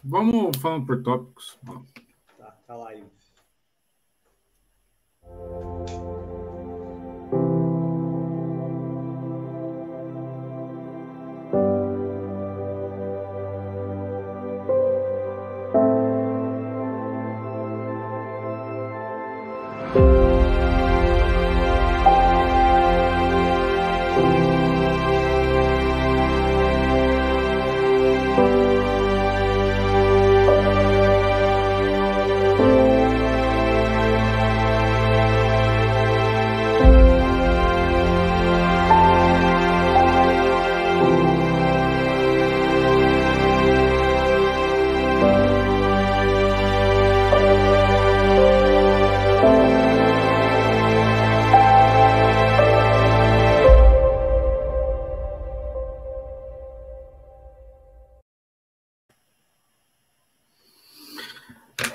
Vamos falando por tópicos. Tá lá aí.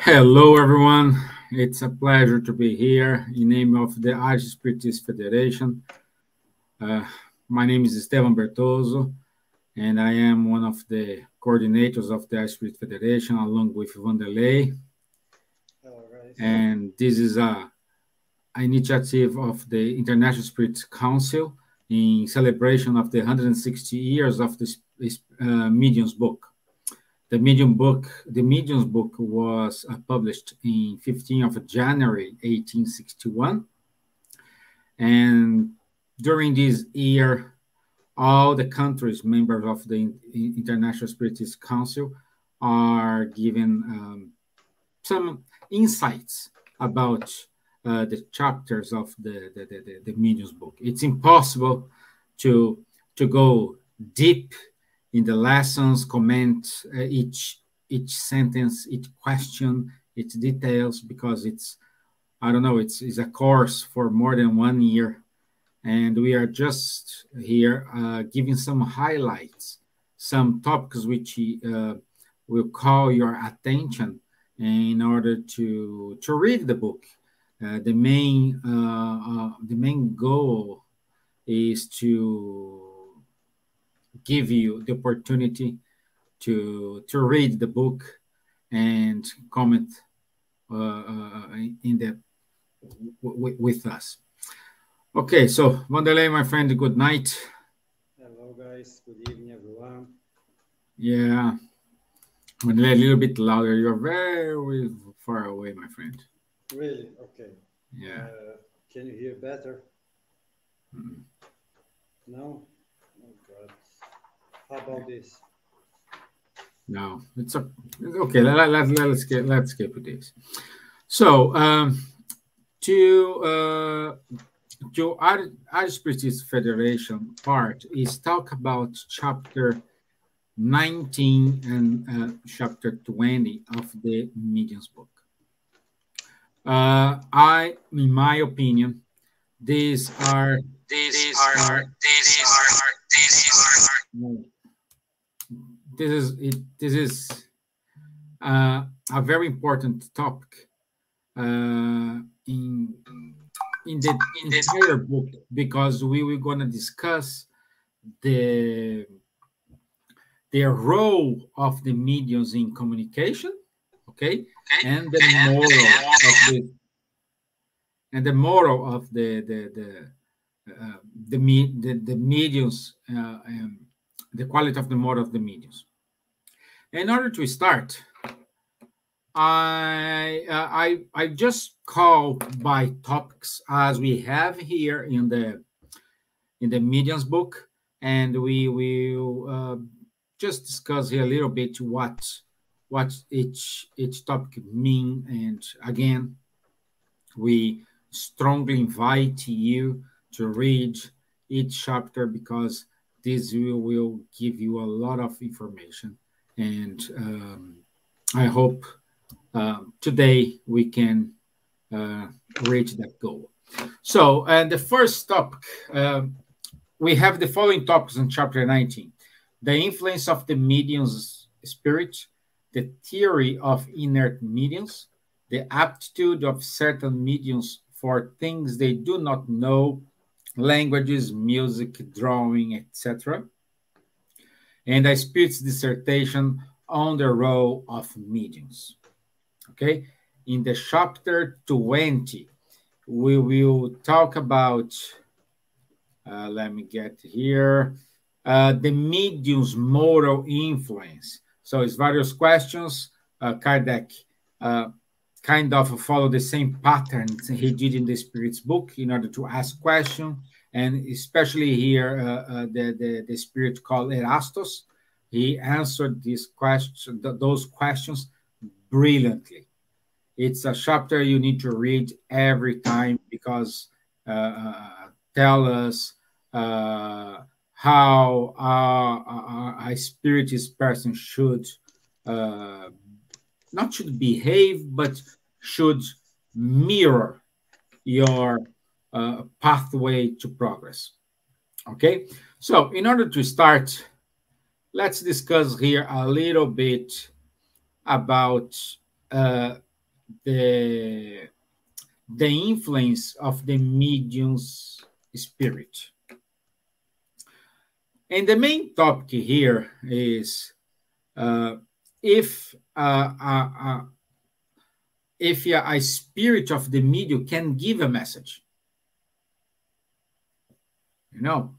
Hello, everyone. It's a pleasure to be here in name of the Spiritist Federation. My name is Stevan Bertozzo, and I am one of the coordinators of the Spiritist Federation, along with Wanderley. Hello, guys. And this is an initiative of the International Spiritist Council in celebration of the 160 years of the Medium's book. The Medium's book was published in 15th of January, 1861. And during this year, all the countries members of the International Spiritist Council are given some insights about the chapters of the Medium's book. It's impossible to go deep in the lessons, comment each sentence, each question, its details, because it's a course for more than 1 year. And we are just here giving some highlights, some topics which will call your attention in order to read the book. The main goal is to give you the opportunity to read the book and comment with us. Okay, so Wanderley, my friend, good night. Hello, guys. Good evening, everyone. Yeah, Wanderley, a little bit louder. You're very far away, my friend. Really? Okay. Yeah. Can you hear better? Mm. No? Oh, God. How about this? No, it's okay. Let's skip this. So, to our Spiritist Federation part is talk about chapter 19 and chapter 20 of the Medium's book. In my opinion, these are a very important topic in the entire book, because we were going to discuss the role of the mediums in communication, okay, and the moral of the mediums, and the quality of the moral of the mediums. In order to start, I just call by topics as we have here in the Medium's book, and we will just discuss here a little bit what each topic mean. And again, we strongly invite you to read each chapter, because this will give you a lot of information, and I hope today we can reach that goal. So, and the first topic, we have the following topics in chapter 19: the influence of the medium's spirit, the theory of inert mediums, the aptitude of certain mediums for things they do not know, languages, music, drawing, etc., and a spirit's dissertation on the role of mediums. Okay, in the chapter 20, we will talk about, let me get here, the medium's moral influence. So it's various questions. Kardec kind of follow the same patterns he did in the Spirit's book in order to ask questions. And especially here, the Spirit called Erastus, he answered those questions brilliantly. It's a chapter you need to read every time because tell us how a spiritist person should not should behave, but should mirror your pathway to progress. Okay, so in order to start, let's discuss here a little bit about the influence of the medium's spirit. And the main topic here is if a spirit of the medium can give a message. You know,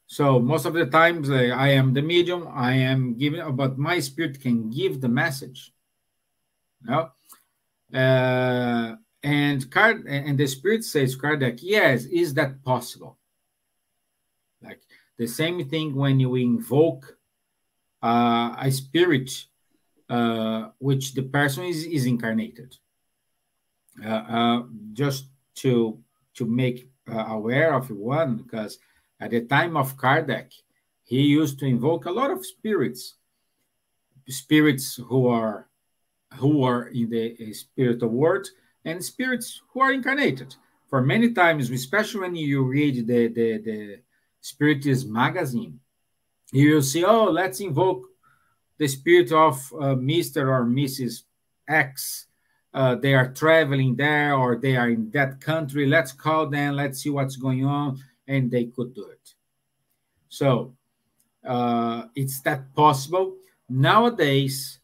so most of the times I am the medium, I am giving, but my spirit can give the message. You know? And the Spirit says, Kardec, yes, is that possible? Like the same thing when you invoke a spirit which the person is incarnated. Just to make aware of one, because at the time of Kardec, he used to invoke a lot of spirits who are in the spiritual world, and spirits who are incarnated. For many times, especially when you read the Spiritist magazine, you will see, oh, let's invoke the spirit of Mr. or Mrs. X. They are traveling there, or they are in that country. Let's call them, let's see what's going on, and they could do it. So it's that possible. Nowadays,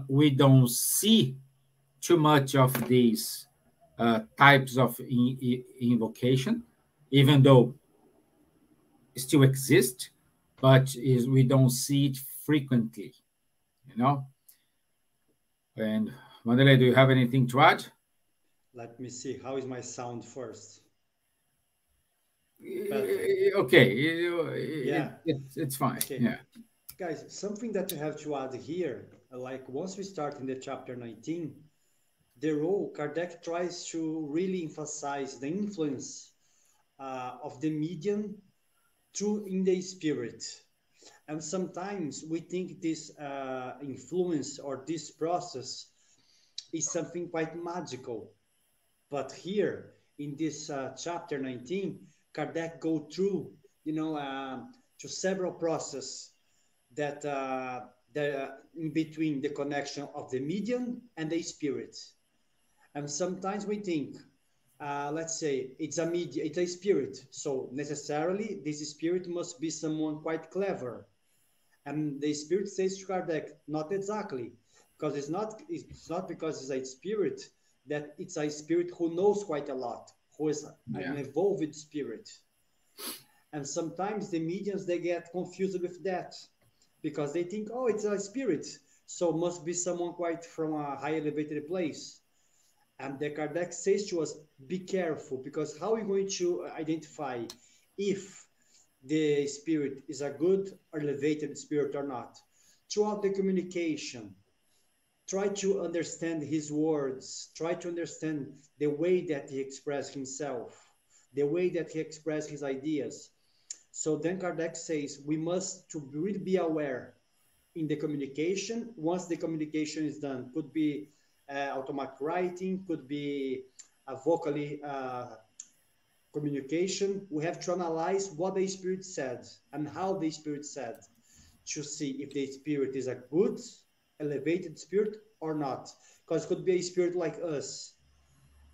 we don't see too much of these types of invocation, even though it still exist, but we don't see it frequently, you know. And Wanderley, do you have anything to add? Let me see. How is my sound first? Okay. Yeah. It's fine. Okay. Yeah. Guys, something that you have to add here, like once we start in the chapter 19, the role Kardec tries to really emphasize the influence of the medium through in the spirit. And sometimes we think this influence or this process is something quite magical. But here in this chapter 19, Kardec go through, to several processes that in between the connection of the medium and the spirit. And sometimes we think, let's say it's a spirit, so necessarily this spirit must be someone quite clever. And the Spirit says to Kardec, not exactly, because it's not because it's a spirit that it's a spirit who knows quite a lot, who is an evolved spirit. And sometimes the mediums, they get confused with that, because they think, oh, it's a spirit, so must be someone quite from a high elevated place. And the Kardec says to us, be careful, because how are we going to identify if the spirit is a good or elevated spirit or not? Throughout the communication, try to understand his words, try to understand the way that he expressed himself, the way that he expressed his ideas. So then Kardec says we must to really be aware in the communication. Once the communication is done, could be automatic writing, could be vocally communication. We have to analyze what the Spirit said and how the Spirit said to see if the Spirit is a good, elevated spirit or not. Because it could be a spirit like us.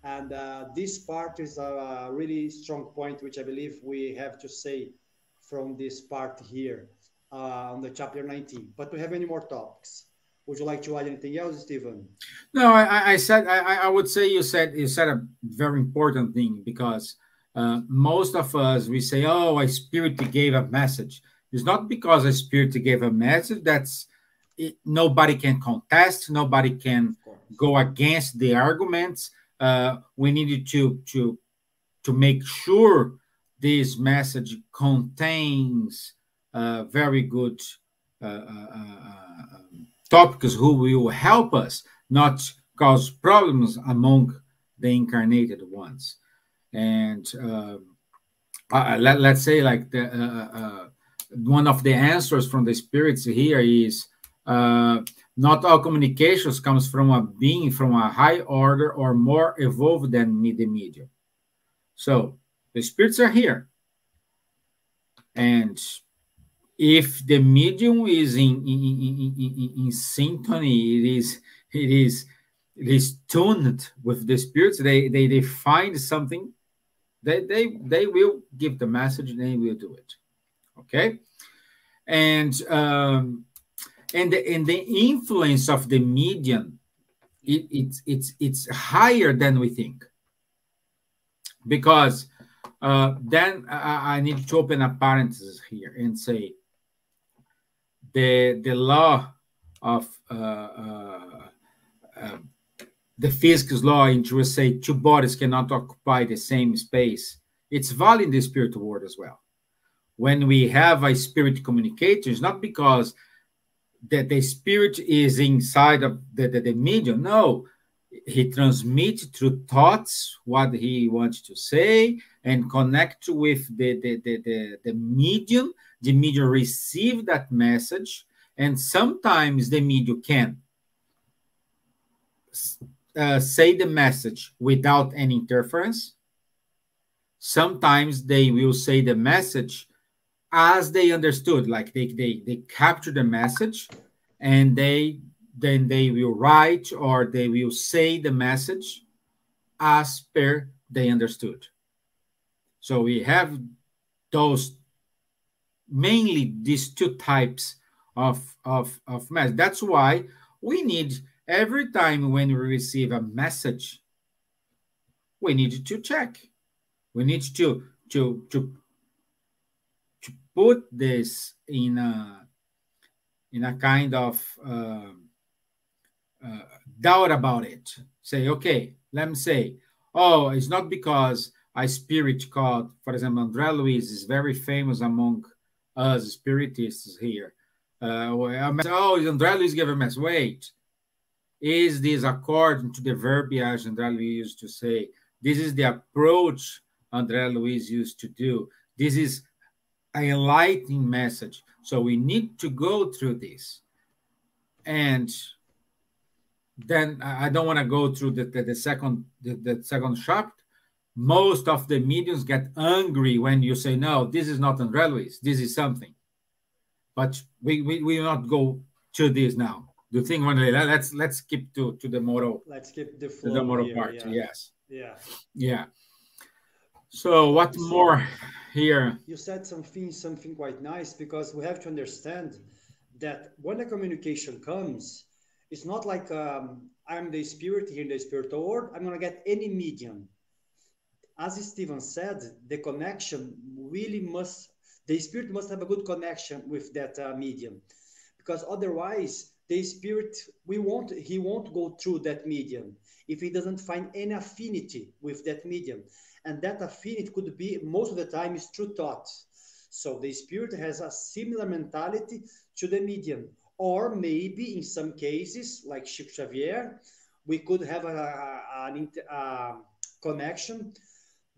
And this part is a really strong point, which I believe we have to say from this part here on the chapter 19. But do we have any more topics? Would you like to add anything else, Stevan? No, I would say you said a very important thing, because most of us, we say, oh, a spirit gave a message. It's not because a spirit gave a message that's it, nobody can contest, nobody can go against the arguments. We needed to make sure this message contains very good topics who will help us not cause problems among the incarnated ones. And let's say, like, one of the answers from the spirits here is not all communications comes from a being from a high order or more evolved than the medium. So the spirits are here, and if the medium is in synchrony, it is tuned with the spirits. They find something, they will give the message, they will do it. Okay, and the influence of the medium, it's higher than we think, because then I need to open a parenthesis here and say the law of the physics law, in which we say two bodies cannot occupy the same space. It's valid in the spiritual world as well. When we have a spirit communicator, it's not because the spirit is inside of the medium. No, he transmits through thoughts what he wants to say and connect with the medium. The medium receive that message, and sometimes the medium can say the message without any interference. Sometimes they will say the message as they understood, like they capture the message, and then they will write or they will say the message as per they understood. So we have those, mainly these two types of message. That's why we need, every time when we receive a message, we need to check. We need to put this in a kind of doubt about it. Say, okay, let me say, oh, it's not because a spirit called, for example, André Luiz is very famous among us spiritists here. Oh, André Luiz gave a message. Wait, is this according to the verbiage André Luiz used to say? This is the approach André Luiz used to do. This is an enlightening message. So we need to go through this. And then I don't want to go through the second chapter. Most of the mediums get angry when you say, no, this is not André Luiz, this is something. But we will not go to this now. The thing, let's skip to the moral. Let's skip the flow, the moral here, part. yeah. Yes. Yeah. So what more here? You said something quite nice, because we have to understand that when a communication comes, it's not like I'm the spirit here in the spiritual world, I'm going to get any medium. As Stevan said, the connection really the spirit must have a good connection with that medium, because otherwise the spirit, he won't go through that medium if he doesn't find any affinity with that medium. And that affinity could be, most of the time, is through thought. So the spirit has a similar mentality to the medium. Or maybe in some cases, like Chico Xavier, we could have a connection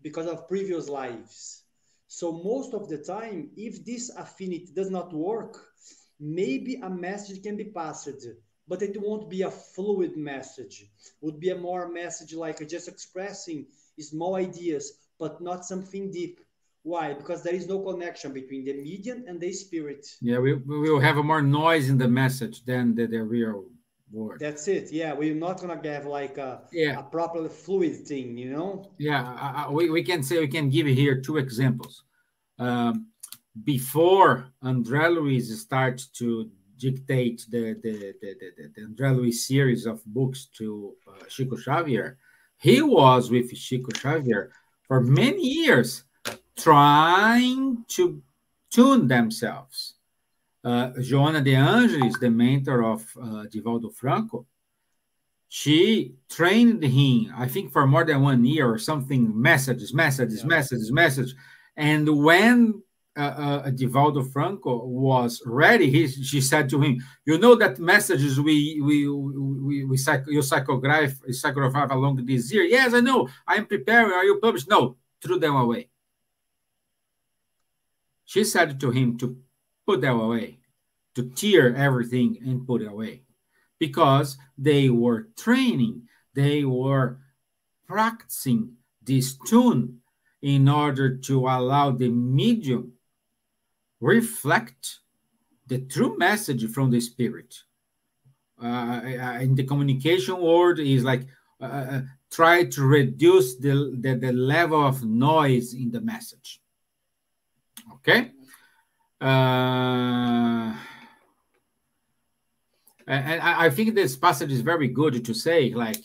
because of previous lives. So most of the time, if this affinity does not work, maybe a message can be passed, but it won't be a fluid message. It would be a more message like just expressing small ideas, but not something deep. Why? Because there is no connection between the medium and the spirit. Yeah, we will have a more noise in the message than the real word. That's it. Yeah, we're not gonna have like a proper fluid thing, you know. Yeah, we can give here two examples. Before André Luiz starts to dictate the André Luiz series of books to Chico Xavier, he was with Chico Xavier for many years trying to tune themselves. Joana de Angelis, the mentor of Divaldo Franco, she trained him, I think, for more than 1 year or something, messages. And when Divaldo Franco was ready, she said to him, "You know that messages you psychograph along this year?" "Yes, I know. I am preparing. Are you published?" "No." Threw them away. She said to him to put them away, to tear everything and put it away, because they were training, they were practicing this tune in order to allow the medium reflect the true message from the spirit. In the communication world, is like try to reduce the level of noise in the message. Okay? And I think this passage is very good to say, like,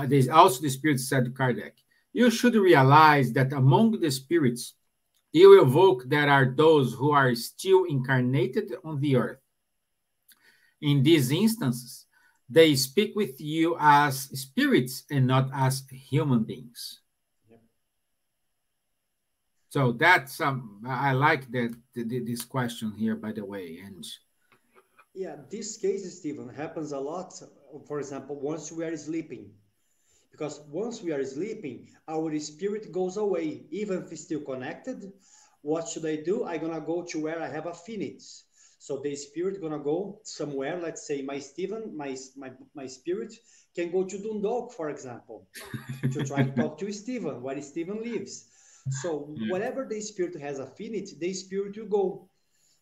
there's also the spirit said to Kardec, you should realize that among the spirits you evoke there are those who are still incarnated on the earth. In these instances, they speak with you as spirits and not as human beings. Yep. So that's I like that this question here, by the way. And yeah, this case, Steven, happens a lot. For example, once we are sleeping, because once we are sleeping, our spirit goes away, even if it's still connected. What should I do? I'm gonna go to where I have affinities. So the spirit gonna go somewhere. Let's say my Steven, my spirit can go to Dundalk, for example, to try to talk to Steven, where Steven lives. So whatever the spirit has affinity, the spirit will go.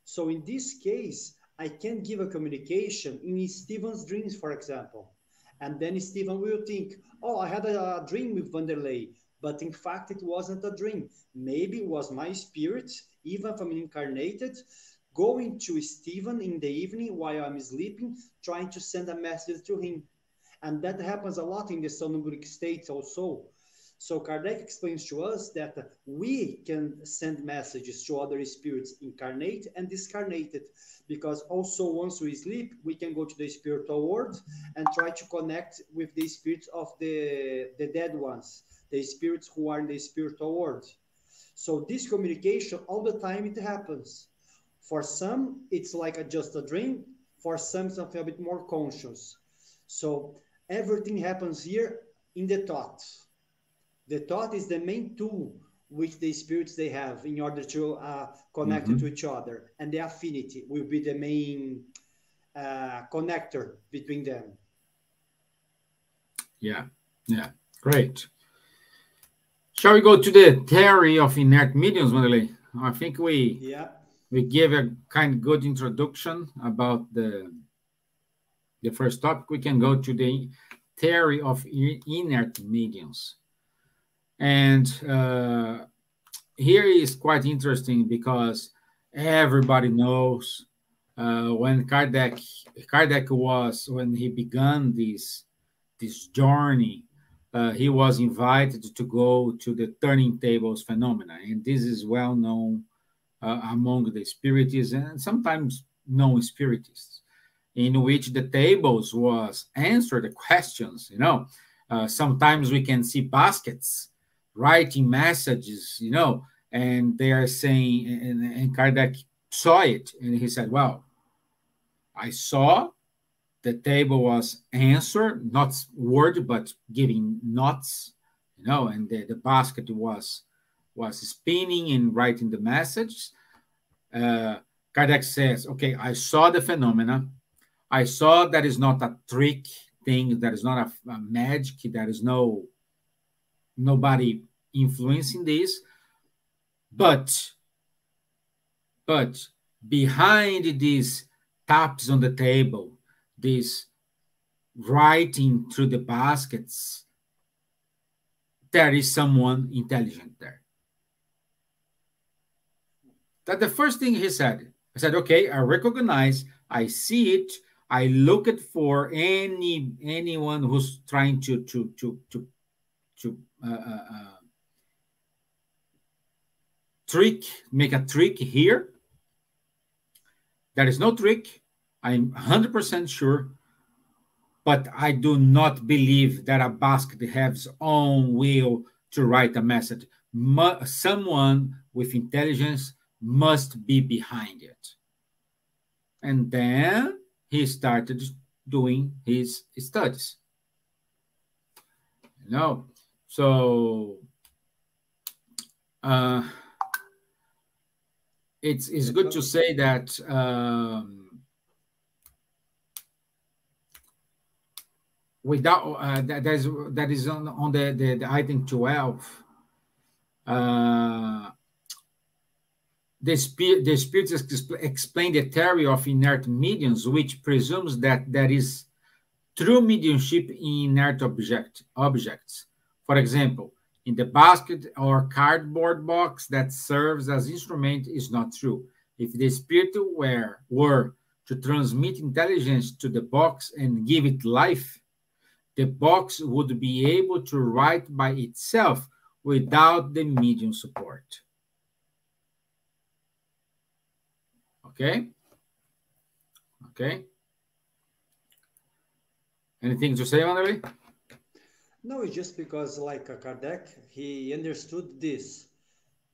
So in this case, I can give a communication in Steven's dreams, for example. And then Steven will think, oh, I had a dream with Wanderley, but in fact, it wasn't a dream. Maybe it was my spirit, even if I'm incarnated, going to Steven in the evening while I'm sleeping, trying to send a message to him. And that happens a lot in the somnambulic states also. So Kardec explains to us that we can send messages to other spirits, incarnate and discarnated, because also once we sleep, we can go to the spiritual world and try to connect with the spirits of the dead ones, the spirits who are in the spiritual world. So this communication, all the time it happens. For some, it's like just a dream. For some, something a bit more conscious. So everything happens here in the thought. The thought is the main tool which the spirits they have in order to connect to each other. And the affinity will be the main connector between them. Yeah, great. Shall we go to the theory of inert mediums, Wanderley? I think we gave a kind of good introduction about the first topic. We can go to the theory of inert mediums. And here is quite interesting because everybody knows when Kardec was, when he began this journey, he was invited to go to the turning tables phenomena. And this is well known among the spiritists and sometimes non-spiritists, in which the tables was answer the questions, sometimes we can see baskets writing messages, and they are saying, and Kardec saw it, and he said, well, I saw the table was answer, not word, but giving notes, and the basket was spinning and writing the message. Kardec says, okay, I saw the phenomena. I saw that is not a trick thing, that is not a magic, there is nobody influencing this, but behind these taps on the table, this writing through the baskets, there is someone intelligent there. That's the first thing he said. I said, okay, I recognize I see it. I look it for anyone who's trying to make a trick here. There is no trick. I'm 100% sure. But I do not believe that a basket has own will to write a message. Someone with intelligence must be behind it. And then he started doing his studies. You know, so it's good to say that without that is on the item 12. The Spiritists explain the theory of inert mediums, which presumes that there is true mediumship in inert objects. For example, in the basket or cardboard box that serves as instrument is not true. If the spirit were to transmit intelligence to the box and give it life, the box would be able to write by itself without the medium support. Okay? Okay? Anything to say, Wanderley? No, it's just because, like Kardec, he understood this,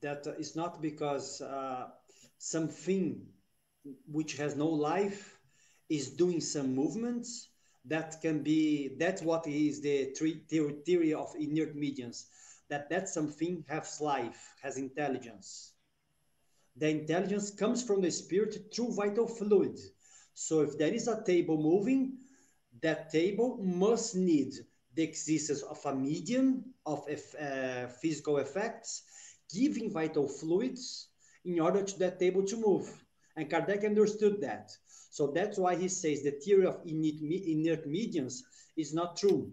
that it's not because something which has no life is doing some movements. That's what is the theory of inert mediums, that something has life, has intelligence. The intelligence comes from the spirit through vital fluid. So if there is a table moving, that table must need the existence of a medium, of physical effects, giving vital fluids in order to that table to move. And Kardec understood that. So that's why he says the theory of inert mediums is not true.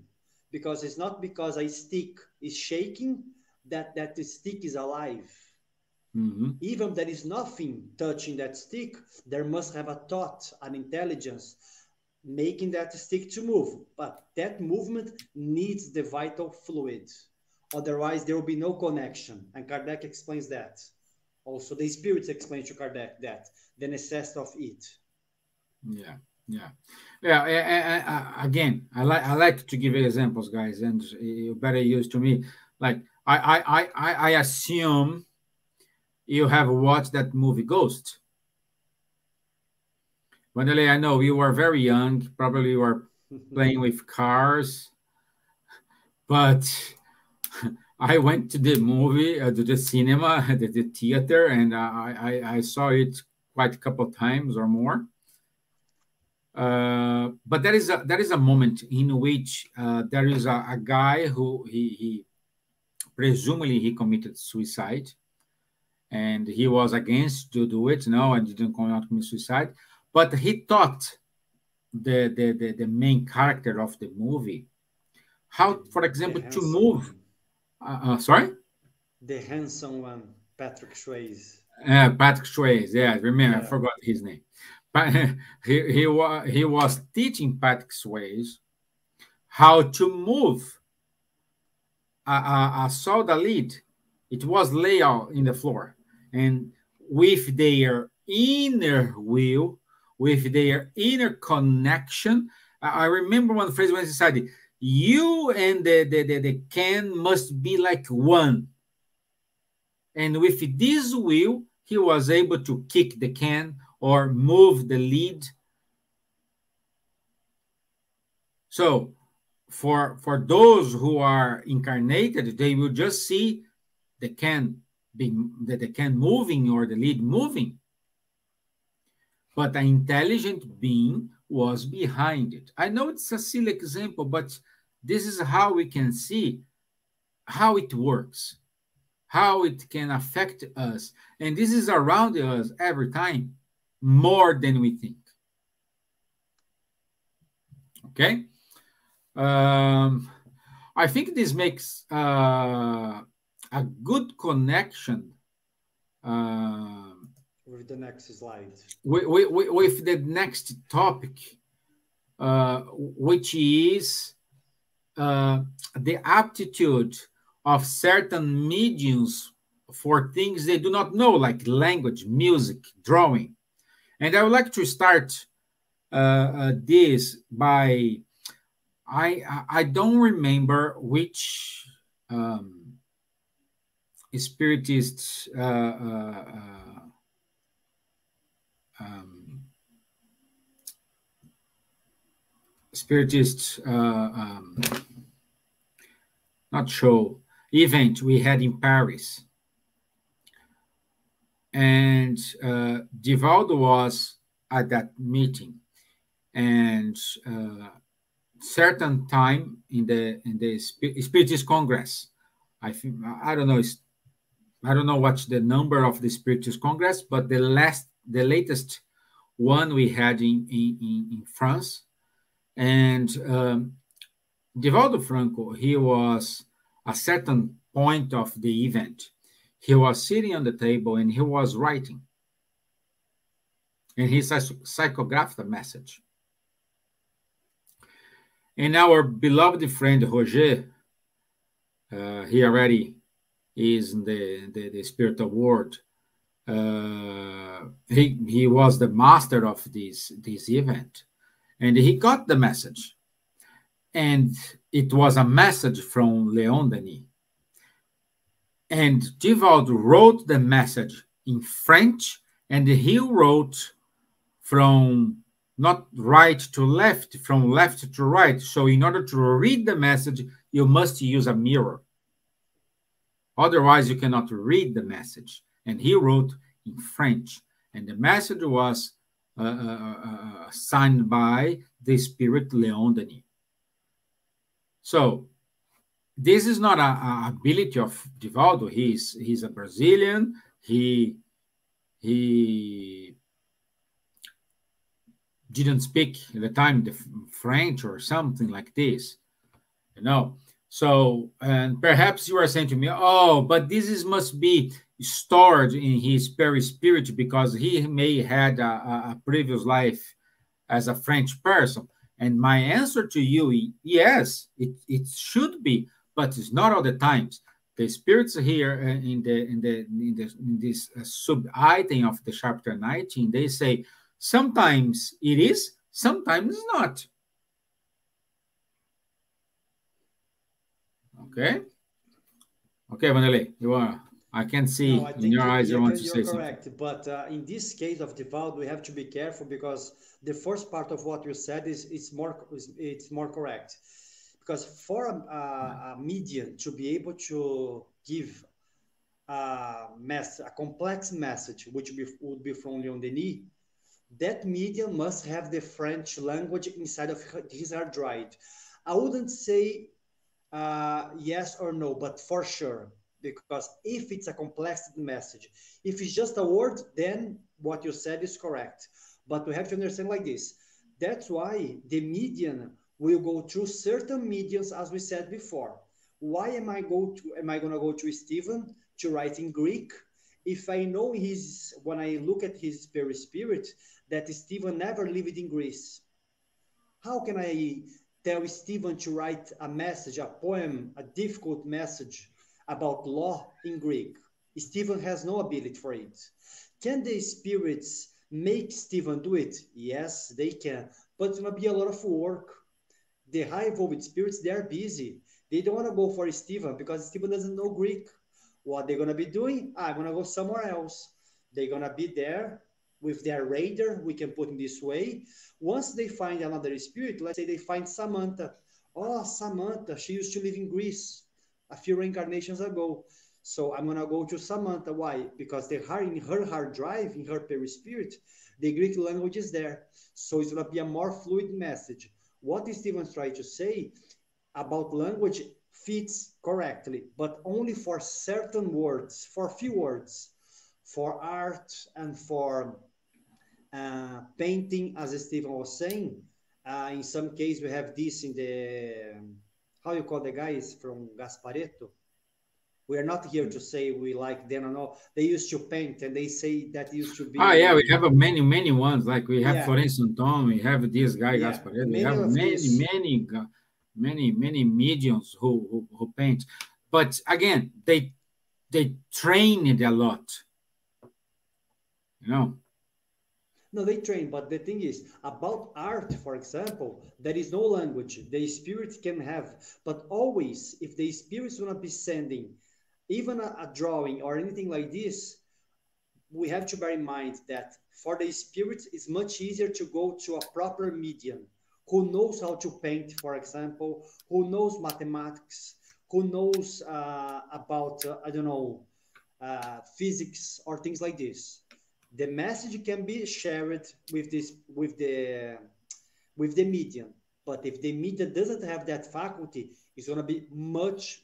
Because it's not because a stick is shaking that the stick is alive. Mm-hmm. Even if there is nothing touching that stick, there must have a thought, an intelligence, making that stick to move. But that movement needs the vital fluid. Otherwise, there will be no connection. And Kardec explains that. Also, the spirits explain to Kardec that, the necessity of it. Yeah. Again, I like to give examples, guys, and you better use to me. Like I assume you have watched that movie Ghost. Wanderley, I know you were very young. Probably you were playing with cars, but I went to the movie, to the cinema, the theater, and I saw it quite a couple of times or more. But there is a moment in which there is a guy who he presumably he committed suicide, and he was against to do it, and didn't come out to commit suicide. But he taught the main character of the movie how, for example, to move. Sorry? The handsome one, Patrick Swayze. Patrick Swayze, yeah, remember, I forgot his name. But he was teaching Patrick Swayze how to move a solder lead. It was laid out in the floor, and with their inner will, with their inner connection. I remember one phrase when he said, "You and the can must be like one." And with this will, he was able to kick the can or move the lead. So for those who are incarnated, they will just see the can moving or the lead moving. But an intelligent being was behind it. I know it's a silly example, but this is how we can see how it works, how it can affect us. And this is around us every time, more than we think. Okay? I think this makes a good connection With the next slide. With the next topic, which is the aptitude of certain mediums for things they do not know, like language, music, drawing. And I would like to start this by, I don't remember which Spiritist not show, event we had in Paris. And Divaldo was at that meeting. And certain time in the Spiritist Congress, I don't know what's the number of the Spiritist Congress, but the latest one we had in France. And Divaldo Franco, he was a certain point of the event. He was sitting on the table and he was writing. And he psychographed a message. And our beloved friend Roger, he already is in the spiritual world. He was the master of this event. And he got the message. And it was a message from Leon Denis. And Divaldo wrote the message in French, and he wrote from not right to left, from left to right. So in order to read the message, you must use a mirror. Otherwise, you cannot read the message. And he wrote in French. And the message was signed by the spirit Leon Denis. So this is not an ability of Divaldo. He's a Brazilian. He didn't speak at the time the French or something like this, you know. So, and perhaps you are saying to me, oh, but this must be stored in his perispirit because he may had a previous life as a French person. And my answer to you, yes, it should be, but it's not all the times. The spirits here in this sub-item of the chapter 19, they say sometimes it is, sometimes not. Okay, Wanderley, you are. I can see in your eyes you want to say something. Correct, but in this case of Divaldo, we have to be careful because the first part of what you said it's more correct. Because for a medium to be able to give a complex message, which would be from Leon Denis, that medium must have the French language inside of his hard drive. I wouldn't say yes or no, but for sure. Because if it's a complex message, if it's just a word, then what you said is correct. But we have to understand like this. That's why the medium will go through certain mediums, as we said before. Why am I going to go to Stevan to write in Greek if I know when I look at his spirit, that Stevan never lived in Greece? How can I tell Stevan to write a message, a poem, a difficult message about law in Greek? Stevan has no ability for it. Can the spirits make Stevan do it? Yes, they can, but it's going to be a lot of work. The high evolved spirits, they are busy. They don't want to go for Stevan because Stevan doesn't know Greek. What they're going to be doing? I'm going to go somewhere else. They're going to be there with their radar, we can put it this way. Once they find another spirit, let's say they find Samantha. Oh, Samantha, she used to live in Greece a few reincarnations ago. So I'm going to go to Samantha. Why? Because in her hard drive, in her perispirit, the Greek language is there. So it's going to be a more fluid message. What Steven's trying to say about language fits correctly, but only for certain words, for few words, for art and for painting, as Steven was saying. In some case, we have this in the, how you call the guys from Gasparetto? We are not here to say we like them or not. They used to paint, and they say that used to be. Oh yeah, we have many ones. Like we have Florencio Anton, we have this guy Gasparedo. We have many mediums who paint. But again, they train it a lot. You know. No, they train, but the thing is, about art, for example, there is no language. The spirit can have, but always, if the spirit's gonna be sending even a drawing or anything like this, we have to bear in mind that for the spirit, it's much easier to go to a proper medium who knows how to paint, for example, who knows mathematics, who knows about, I don't know, physics or things like this. The message can be shared with the medium, but if the medium doesn't have that faculty, it's going to be much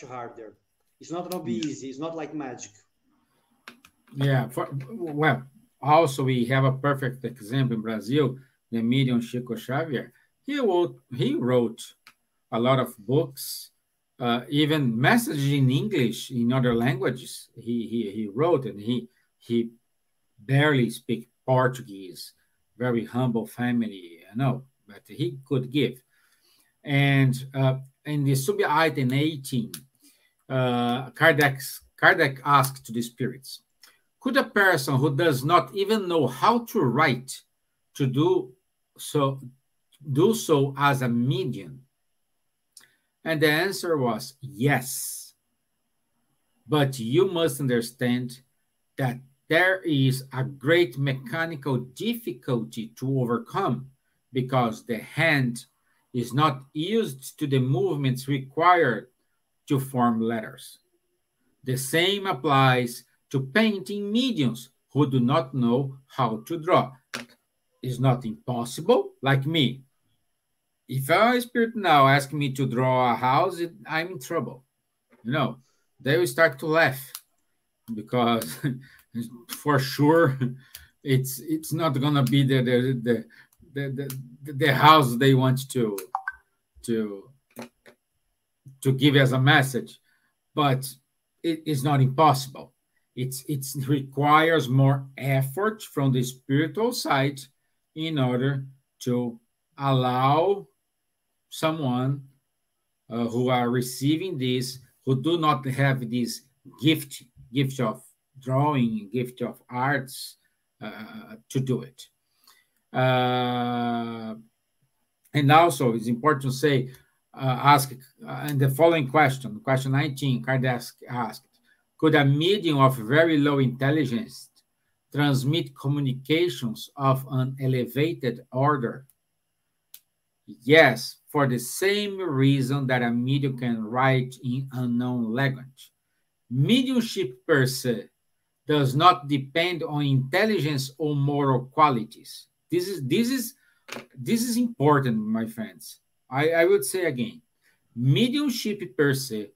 harder. It's not going to be easy. It's not like magic. Yeah. Well, also we have a perfect example in Brazil, the medium Chico Xavier. He wrote a lot of books, even messages in English, in other languages. He wrote, and he barely speak Portuguese, very humble family, but he could give. And in the sub-item 18, Kardec asked to the spirits, could a person who does not even know how to write to do so as a medium? And the answer was yes. But you must understand that there is a great mechanical difficulty to overcome because the hand is not used to the movements required to form letters. The same applies to painting mediums who do not know how to draw. It's not impossible, like me. If a spirit now asks me to draw a house, I'm in trouble. They will start to laugh because for sure it's not gonna be the house they want to give as a message, but it's not impossible. It requires more effort from the spiritual side in order to allow someone who are receiving this, who do not have this gift of drawing, gift of arts, to do it. And also, it's important to say, ask, and the following question 19, Kardec asked, could a medium of very low intelligence transmit communications of an elevated order? Yes, for the same reason that a medium can write in unknown language. Mediumship per se does not depend on intelligence or moral qualities. This is important, my friends. I would say again, mediumship per se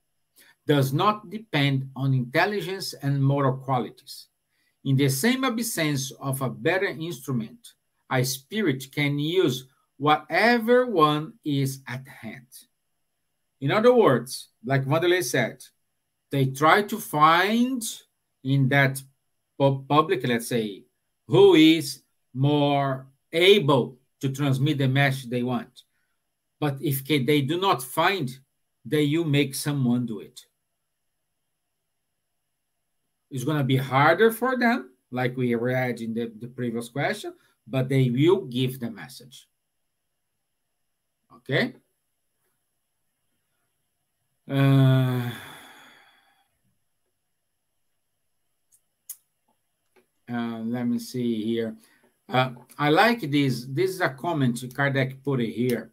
does not depend on intelligence and moral qualities. In the same absence of a better instrument, a spirit can use whatever one is at hand. In other words, like Wanderley said, they try to find in that public, let's say, who is more able to transmit the message they want. But if they do not find, then you make someone do it. It's going to be harder for them, like we read in the previous question, but they will give the message. Okay? Let me see here. I like this. This is a comment Kardec put it here.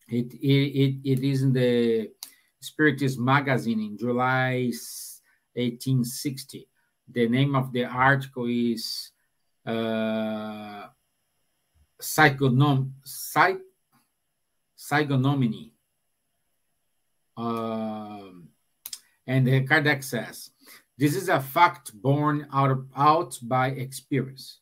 It is in the Spiritist magazine in July 1860. The name of the article is Psychonominy. And Kardec says, this is a fact born out by experience.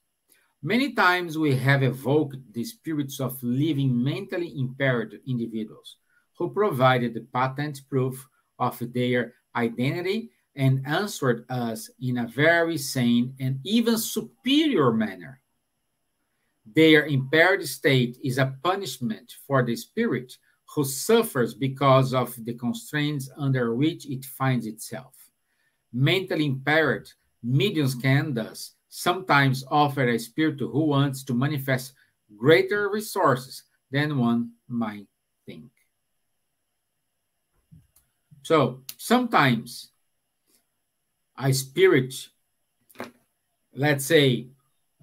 Many times we have evoked the spirits of living mentally impaired individuals who provided the patent proof of their identity and answered us in a very sane and even superior manner. Their impaired state is a punishment for the spirit who suffers because of the constraints under which it finds itself. Mentally impaired mediums can thus sometimes offer a spirit who wants to manifest greater resources than one might think. So sometimes a spirit, let's say,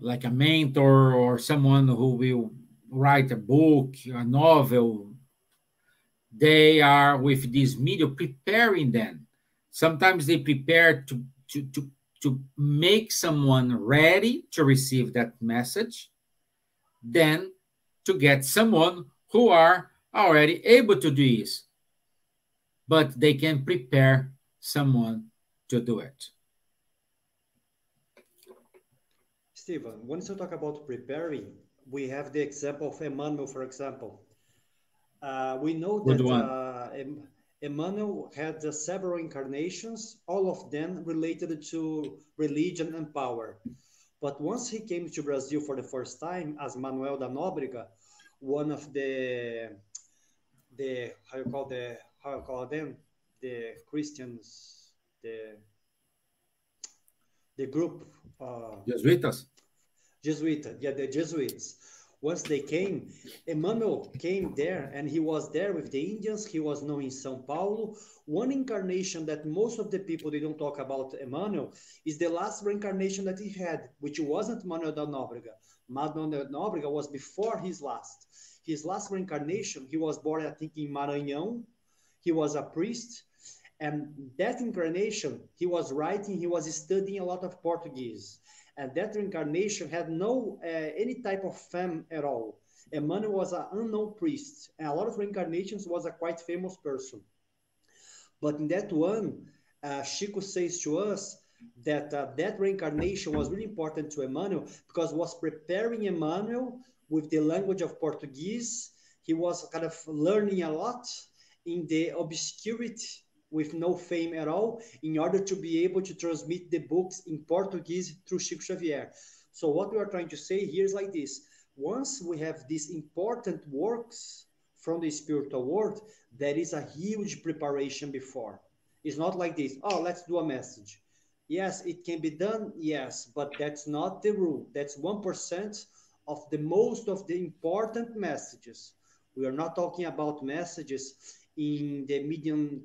like a mentor or someone who will write a book, a novel, they are with this medium preparing them. Sometimes they prepare to make someone ready to receive that message, then to get someone who are already able to do this, but they can prepare someone to do it. Stevan, once you talk about preparing, we have the example of Emmanuel, for example. We know that Emmanuel had several incarnations, all of them related to religion and power. But once he came to Brazil for the first time as Manuel da Nóbrega, one of the how you call them, the Christians, the group, Jesuitas. The Jesuits. Once they came, Emmanuel came there, and he was there with the Indians. He was known in São Paulo. One incarnation that most of the people, they don't talk about Emmanuel, is the last reincarnation that he had, which wasn't Manuel da Nóbrega. Manuel da Nóbrega was before his last. His last reincarnation, he was born, I think, in Maranhão. He was a priest. And that incarnation, he was writing, he was studying a lot of Portuguese. And that reincarnation had no any type of fame at all. Emmanuel was an unknown priest, and a lot of reincarnations was a quite famous person. But in that one, Chico says to us that that reincarnation was really important to Emmanuel because it was preparing Emmanuel with the language of Portuguese. He was kind of learning a lot in the obscurity with no fame at all, in order to be able to transmit the books in Portuguese through Chico Xavier. So what we are trying to say here is like this. Once we have these important works from the spiritual world, there is a huge preparation before. It's not like this, oh, let's do a message. Yes, it can be done, yes, but that's not the rule. That's 1% of the most of the important messages. We are not talking about messages in the medium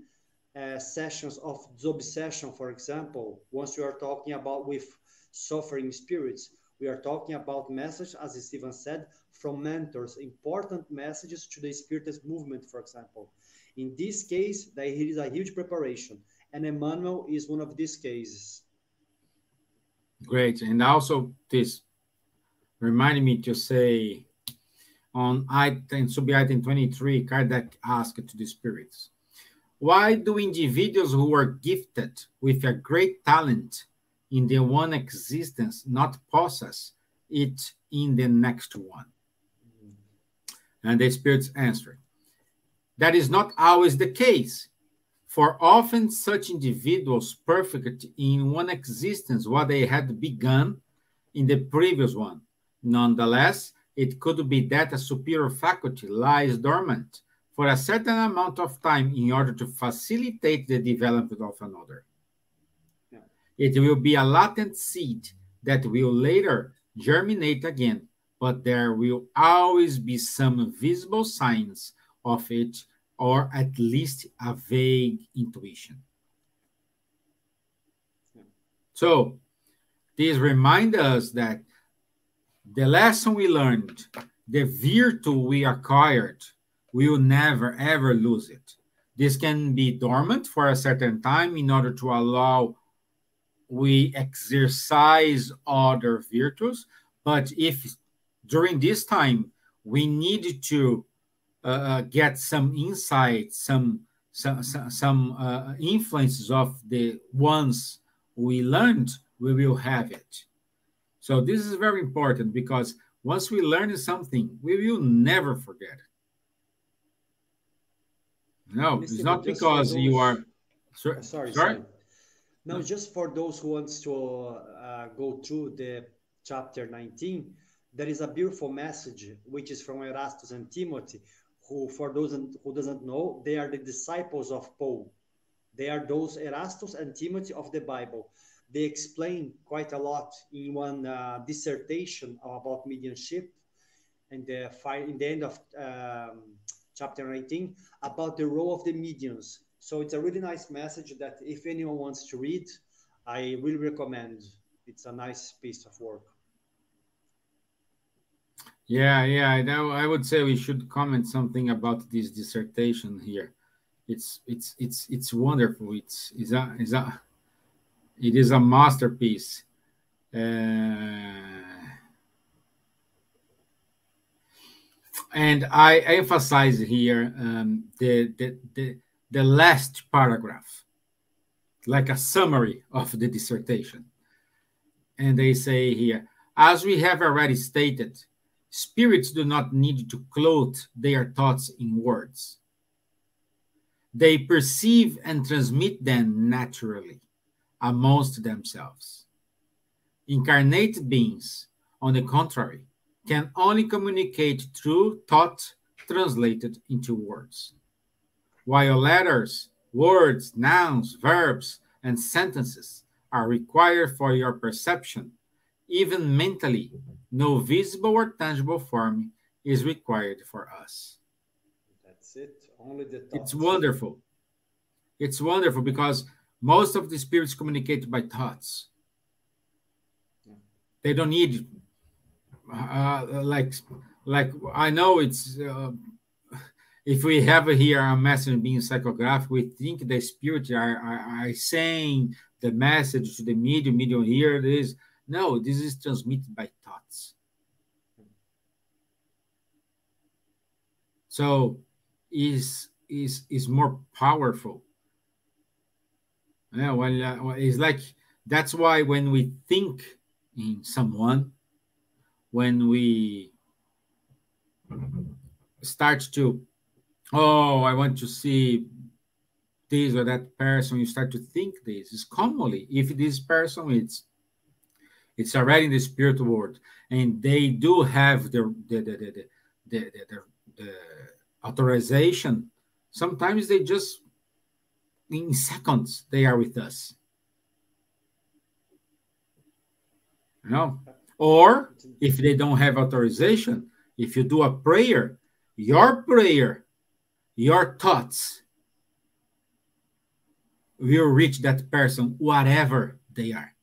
sessions of disobsession, for example. Once we are talking about with suffering spirits, we are talking about messages, as Stevan said, from mentors, important messages to the Spiritist movement, for example. In this case, there is a huge preparation, and Emmanuel is one of these cases. Great. And also this reminded me to say on sub-item 23, Kardec asked to the spirits, why do individuals who are gifted with a great talent in the one existence not possess it in the next one? And the spirits answered, that is not always the case, for often such individuals perfect in one existence what they had begun in the previous one. Nonetheless, it could be that a superior faculty lies dormant for a certain amount of time in order to facilitate the development of another. Yeah. It will be a latent seed that will later germinate again, but there will always be some visible signs of it, or at least a vague intuition. Yeah. So, this reminds us that the lesson we learned, the virtue we acquired, we will never, ever lose it. This can be dormant for a certain time in order to allow we exercise other virtues. But if during this time we need to get some insight, some influences of the ones we learned, we will have it. So this is very important because once we learn something, we will never forget it. No, it's not because you are Sorry. No, just for those who wants to go through the chapter 19, there is a beautiful message, which is from Erastus and Timothy, who, for those who doesn't know, they are the disciples of Paul. They are those Erastus and Timothy of the Bible. They explain quite a lot in one dissertation about mediumship, and in the end of chapter 19, about the role of the mediums. So it's a really nice message that if anyone wants to read, I really recommend. It's a nice piece of work. Yeah. I would say we should comment something about this dissertation here. It's wonderful. It is a masterpiece. And I emphasize here the last paragraph, like a summary of the dissertation. And they say here, as we have already stated, spirits do not need to clothe their thoughts in words. They perceive and transmit them naturally amongst themselves. Incarnate beings, on the contrary, can only communicate through thought translated into words. While letters, words, nouns, verbs, and sentences are required for your perception, even mentally, no visible or tangible form is required for us. That's it. Only the thoughts. It's wonderful. It's wonderful because most of the spirits communicate by thoughts. They don't need, like I know it's, if we have here a message being psychographed, we think the spirit are saying the message to the medium here. This is transmitted by thoughts. So is more powerful. Yeah, well, it's like, that's why when we think in someone, when we start to, I want to see this or that person, you start to think this. Is commonly, if this person it's already in the spirit world, and they do have the authorization, sometimes they just, in seconds, they are with us. You know? Or if they don't have authorization, if you do a prayer, your thoughts will reach that person, whatever they are.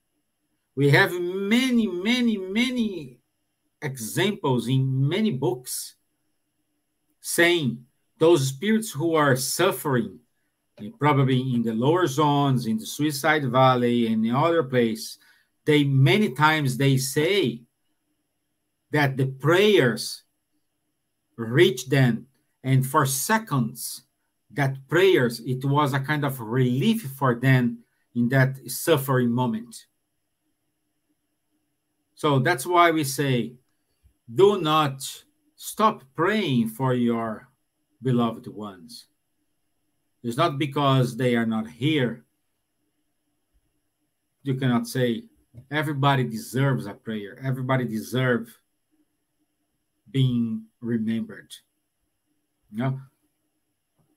We have many examples in many books saying those spirits who are suffering, probably in the lower zones, in the suicide valley, and in other place, many times they say that the prayers reach them, and for seconds, that prayers, it was a kind of relief for them in that suffering moment. So that's why we say, do not stop praying for your beloved ones. It's not because they are not here. You cannot say, everybody deserves a prayer. Everybody deserves being remembered. You know?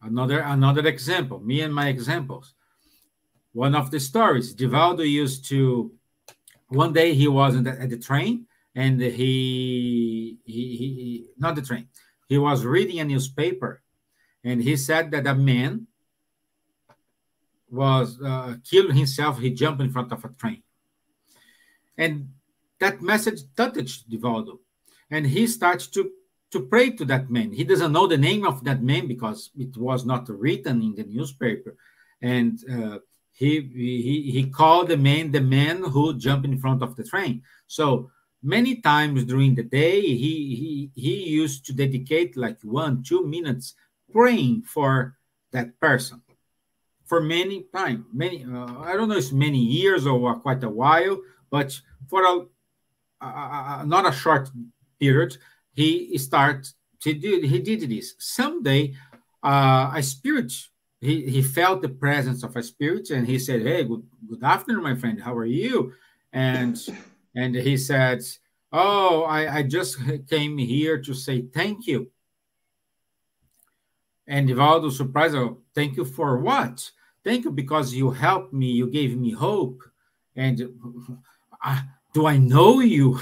Another example, me and my examples. One of the stories, Divaldo used to, one day he was at the train, and he not the train, he was reading a newspaper, and he said that a man was killed himself. He jumped in front of a train. And that message touched Divaldo. And he starts to pray to that man. He doesn't know the name of that man because it was not written in the newspaper. And he called the man who jumped in front of the train. So many times during the day, he used to dedicate like 1-2 minutes praying for that person. For many time, I don't know if it's many years or quite a while, but for not a short period, he did this. Someday, a spirit he felt the presence of a spirit, and he said, "Hey, good afternoon, my friend. How are you?" And he said, "Oh, I just came here to say thank you." And Divaldo surprised, "Oh, thank you for what?" "Thank you because you helped me, you gave me hope." And do I know you?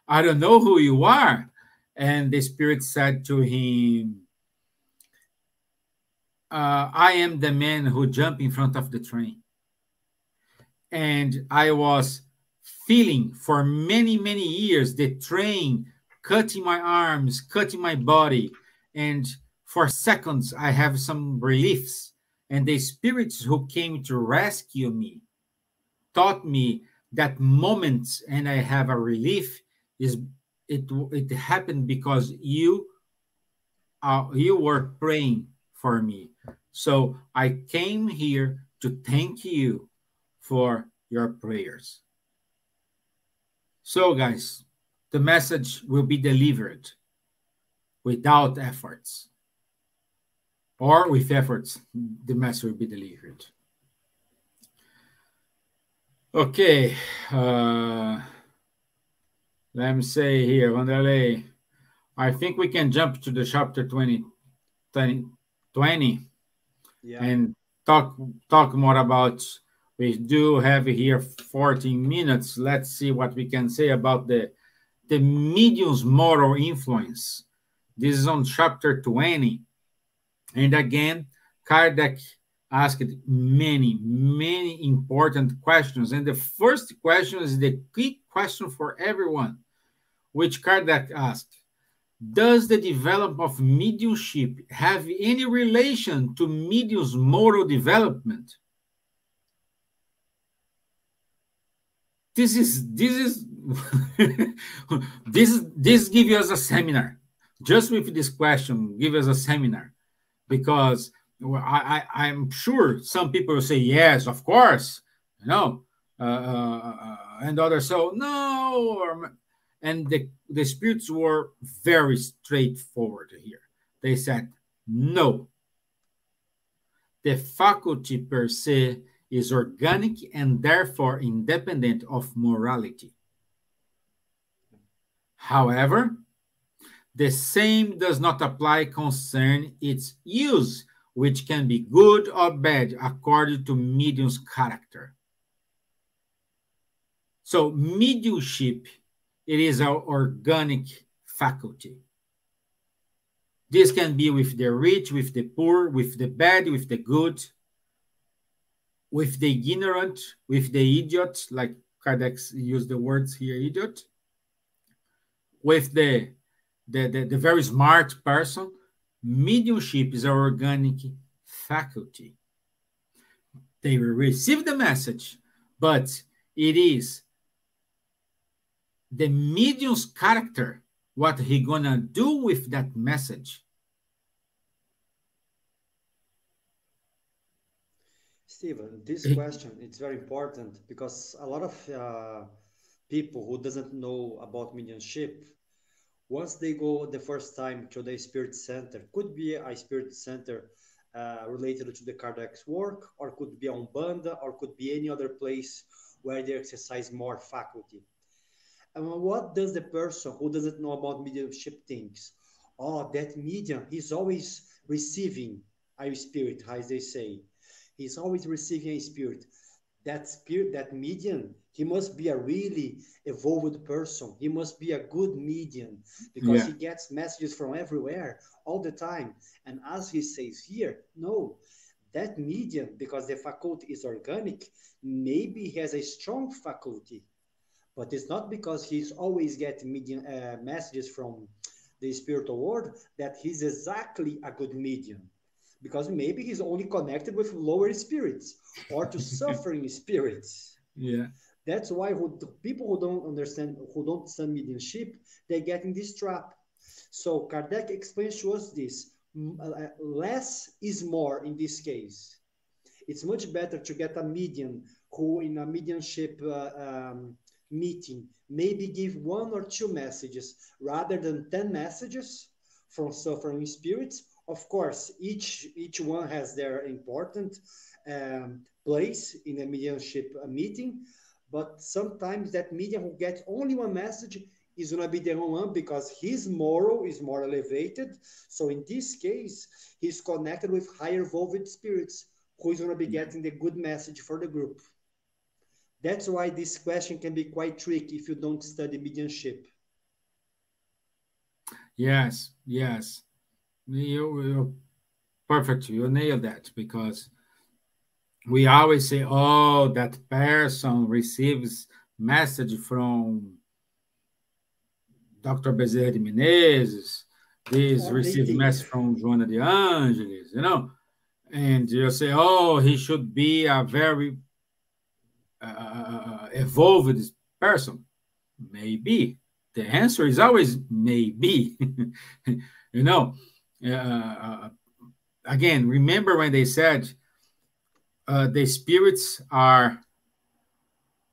I don't know who you are. And the spirit said to him, I am the man who jumped in front of the train. And I was feeling for many, many years the train cutting my arms, cutting my body. And for seconds, I have some reliefs. And the spirits who came to rescue me taught me that moments and I have a relief is it happened because you were praying for me. So I came here to thank you for your prayers. So guys, the message will be delivered without efforts, or with efforts, the message will be delivered. Okay, let me say here, Wanderley, I think we can jump to the chapter 20 and talk more about, we do have here 14 minutes. Let's see what we can say about the medium's moral influence. This is on chapter 20. And again, Kardec asked many, many important questions. And the first question is the key question for everyone, which Kardec asked: does the development of mediumship have any relation to medium's moral development? This gives us a seminar. Just with this question, give us a seminar, because I'm sure some people will say yes, of course, and others say no. And the spirits were very straightforward here. They said, no. The faculty per se is organic and therefore independent of morality. However, the same does not apply concerning its use, which can be good or bad according to medium's character. So mediumship, it is an organic faculty. This can be with the rich, with the poor, with the bad, with the good, with the ignorant, with the idiot, like Kardec used the words here, idiot, with the very smart person. Mediumship is an organic faculty. They will receive the message, but it is the medium's character, what he gonna do with that message. Steven, this question, it's very important, because a lot of people who doesn't know about mediumship, once they go the first time to the spirit center, could be a spirit center related to the Kardec's work, or could be on Umbanda, or could be any other place where they exercise more faculty. And what does the person who doesn't know about mediumship thinks? Oh, that medium, he's always receiving a spirit, as they say. He's always receiving a spirit. That spirit, that medium, he must be a really evolved person. He must be a good medium, because he gets messages from everywhere all the time. And as he says here, no, that medium, because the faculty is organic, maybe he has a strong faculty. But it's not because he's always getting medium, messages from the spiritual world that he's exactly a good medium. Because maybe he's only connected with lower spirits or to suffering spirits. Yeah. That's why people who don't understand mediumship, they get in this trap. So Kardec explains to us this. Less is more in this case. It's much better to get a medium who in a mediumship meeting maybe give 1 or 2 messages rather than 10 messages from suffering spirits, Of course, each one has their important place in a mediumship meeting, but sometimes that medium who gets only one message is going to be the only one because his moral is more elevated. So in this case, he's connected with higher evolved spirits who is going to be getting the good message for the group. That's why this question can be quite tricky if you don't study mediumship. Yes, yes. You're perfect. You nailed that, because we always say, oh, that person receives message from Dr. Bezerra de Menezes, this receives message from Joana de Angelis, you know, and you say, oh, he should be a very evolved person. Maybe. The answer is always maybe. You know, again, remember when they said the spirits are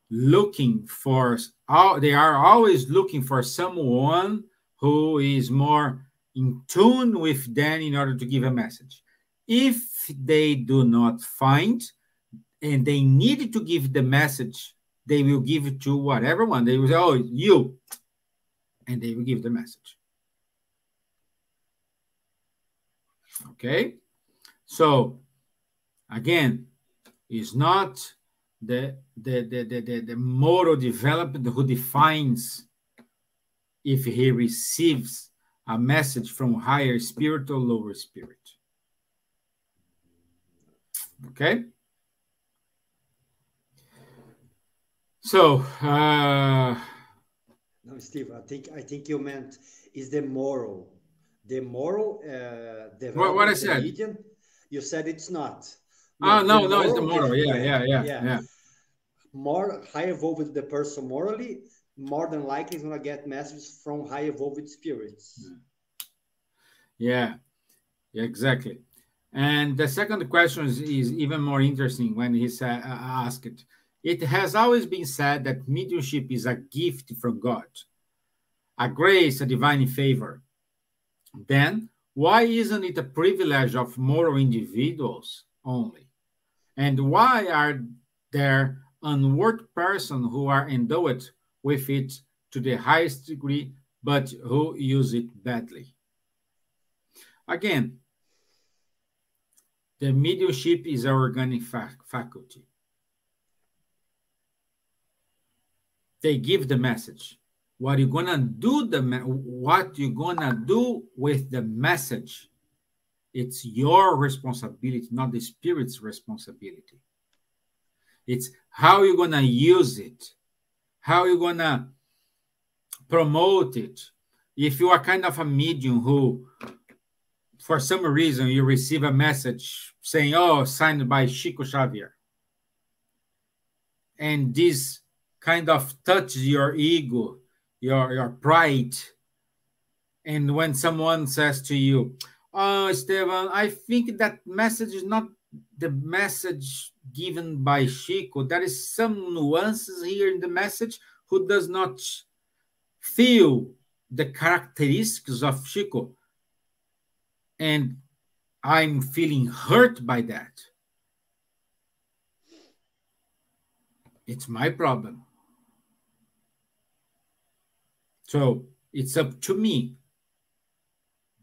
looking for, they are always looking for someone who is more in tune with them in order to give a message. If they do not find and they need to give the message, they will give it to whatever one. They will say, oh, you, and they will give the message. Okay? So, again, it's not the moral development who defines if he receives a message from higher spirit or lower spirit. Okay? So, no, Steve, I think you meant is the moral development. What I said? Medium, you said it's not. No, no, it's the moral. Yeah. More high evolved the person morally, more than likely is going to get messages from high evolved spirits. Yeah, exactly. And the second question is even more interesting when he asked it. It has always been said that mediumship is a gift from God, a grace, a divine favor. Then, why isn't it a privilege of moral individuals only? And why are there unworthy persons who are endowed with it to the highest degree, but who use it badly? Again, the mediumship is an organic faculty. They give the message. What you're gonna do with the message, it's your responsibility, not the spirit's responsibility. It's how you're gonna use it, how you're gonna promote it. If you are kind of a medium who, for some reason, you receive a message saying, oh, signed by Chico Xavier, and this kind of touches your ego, your pride. And when someone says to you, oh, Stevan, I think that message is not the message given by Chico. There is some nuances here in the message who does not feel the characteristics of Chico. And I'm feeling hurt by that. It's my problem. So it's up to me,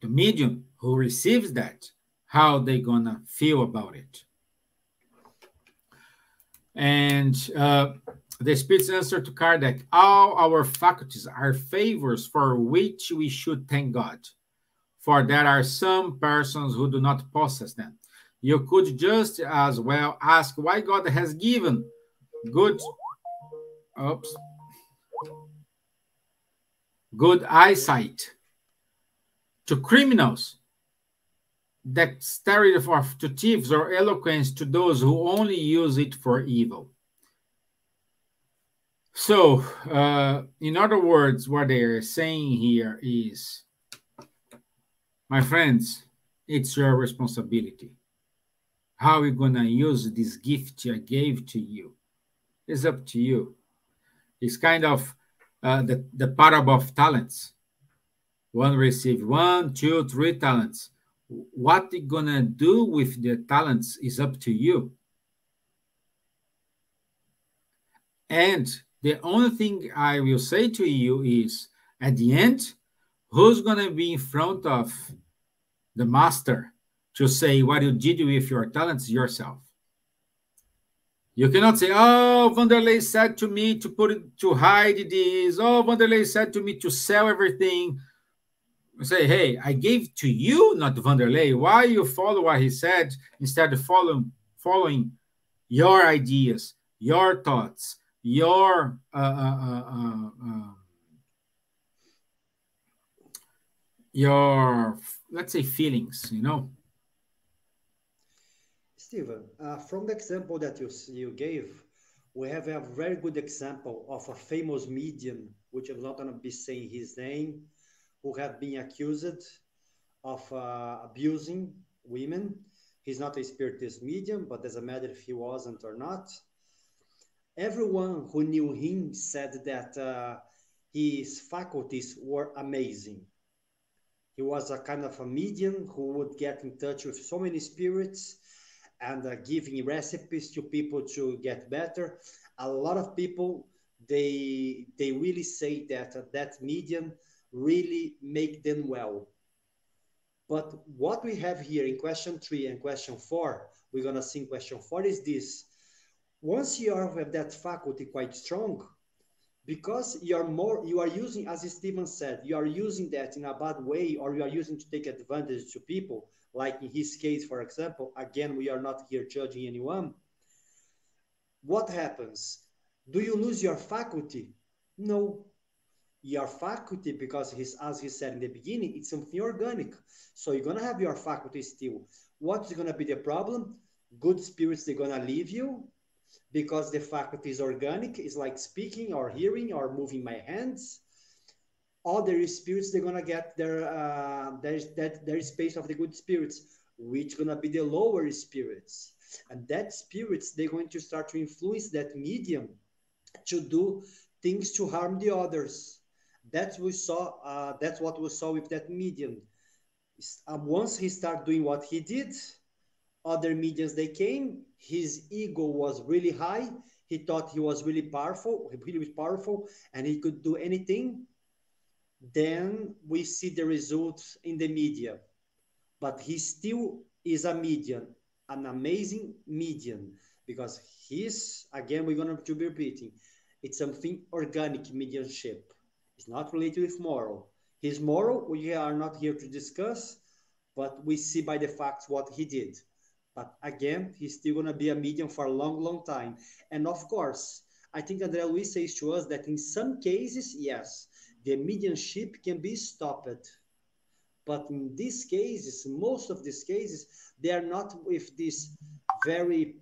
the medium who receives that, how they gonna feel about it. And the Spirit's answer to Kardec, all our faculties are favors for which we should thank God, for there are some persons who do not possess them. You could just as well ask why God has given good eyesight to criminals, dexterity to thieves, or eloquence to those who only use it for evil. So, in other words, what they are saying here is, my friends, it's your responsibility. How are you going to use this gift I gave to you? It's up to you. It's kind of the parable of talents. One received 1, 2, 3 talents. What you're gonna do with the talents is up to you. And the only thing I will say to you is, at the end, who's gonna be in front of the master to say what you did with your talents? Yourself. You cannot say, oh, Wanderley said to me to hide this. Oh, Wanderley said to me to sell everything. You say, hey, I gave to you, not Wanderley. Why you follow what he said instead of following your ideas, your thoughts, your let's say feelings, you know? Steven, from the example that you gave, we have a very good example of a famous medium, which I'm not going to be saying his name, who have been accused of abusing women. He's not a spiritist medium, but doesn't matter if he wasn't or not. Everyone who knew him said that his faculties were amazing. He was a kind of a medium who would get in touch with so many spirits and giving recipes to people to get better. A lot of people, they really say that that medium really make them well. But what we have here in question 3 and question 4, we're going to see in question 4 is this. Once you have that faculty quite strong, because you are using, as Steven said, you are using that in a bad way, or you are using to take advantage to people, like in his case, for example. Again, we are not here judging anyone. What happens? Do you lose your faculty? No. Your faculty, because as he said in the beginning, it's something organic. So you're going to have your faculty still. What's going to be the problem? Good spirits, they're going to leave you, because the faculty is organic. It's like speaking or hearing or moving my hands. Other spirits, they're going to get their space of the good spirits, which going to be the lower spirits. And that spirits, they're going to start to influence that medium to do things to harm the others. That's what we saw with that medium. Once he started doing what he did, other mediums, they came. His ego was really high. He thought he was really powerful, and he could do anything. Then we see the results in the media. But he still is a medium, an amazing medium, because again, we're going to be repeating, it's something organic mediumship. It's not related with moral. His moral, we are not here to discuss, but we see by the facts what he did. But again, he's still going to be a medium for a long, long time. And of course, I think André Luis says to us that in some cases, yes, the mediumship can be stopped. But in these cases, most of these cases, they are not with these very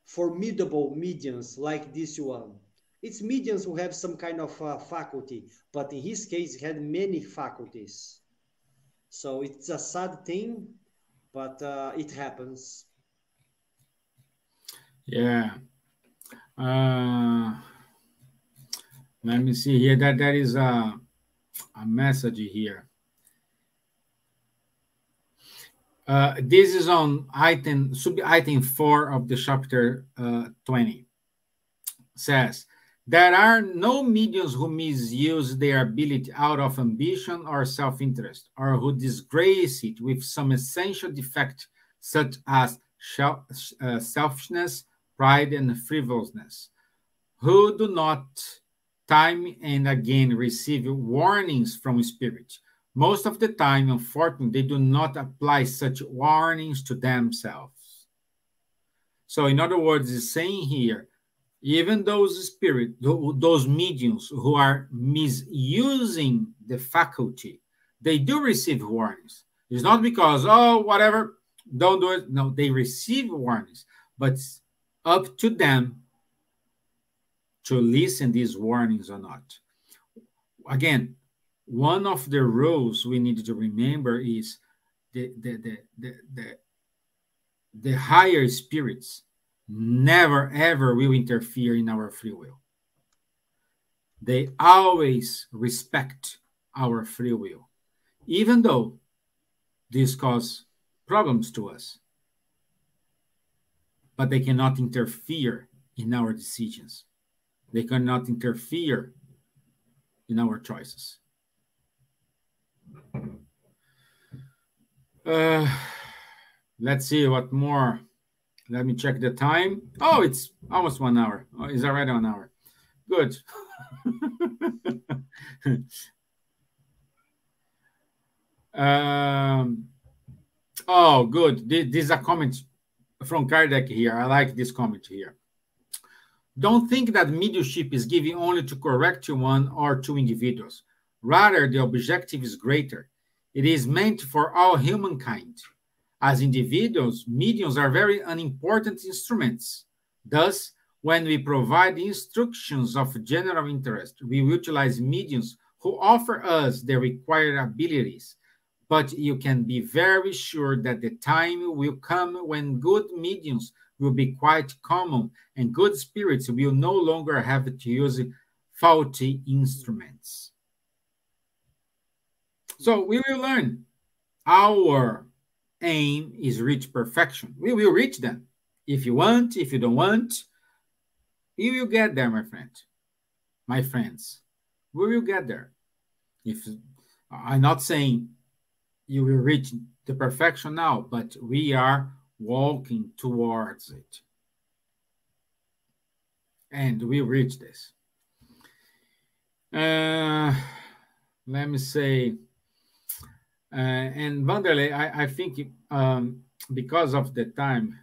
formidable mediums like this one. It's mediums who have some kind of faculty, but in his case, he had many faculties. So it's a sad thing, but it happens. Yeah. Let me see here. That there is a message here. This is on sub-item 4 of the chapter 20. Says, there are no mediums who misuse their ability out of ambition or self-interest, or who disgrace it with some essential defect, such as selfishness, pride, and frivolousness, who do not time and again receive warnings from spirit. Most of the time, unfortunately, they do not apply such warnings to themselves. So, in other words, it's saying here, even those those mediums who are misusing the faculty, they do receive warnings. It's not because, oh, whatever, don't do it. No, they receive warnings, but it's up to them to listen these warnings or not. Again, one of the rules we need to remember is the higher spirits never, ever will interfere in our free will. They always respect our free will, even though This causes problems to us, but they cannot interfere in our decisions. They cannot interfere in our choices. Let's see what more. Let me check the time. Oh, it's almost 1 hour. Oh, it's already 1 hour. Good. Oh, good. This is a comment from Kardec here. I like this comment here. Don't think that mediumship is given only to correct one or two individuals. Rather, the objective is greater. It is meant for all humankind. As individuals, mediums are very unimportant instruments. Thus, when we provide instructions of general interest, we utilize mediums who offer us the required abilities. But you can be very sure that the time will come when good mediums will be quite common and good spirits will no longer have to use faulty instruments. So we will learn. Our aim is reach perfection. We will reach them. If you want, if you don't want, you will get there, my friend. My friends, we will get there. If I'm not saying you will reach the perfection now, but we are walking towards it. And we reach this. Let me say, and Wanderley, I think because of the time,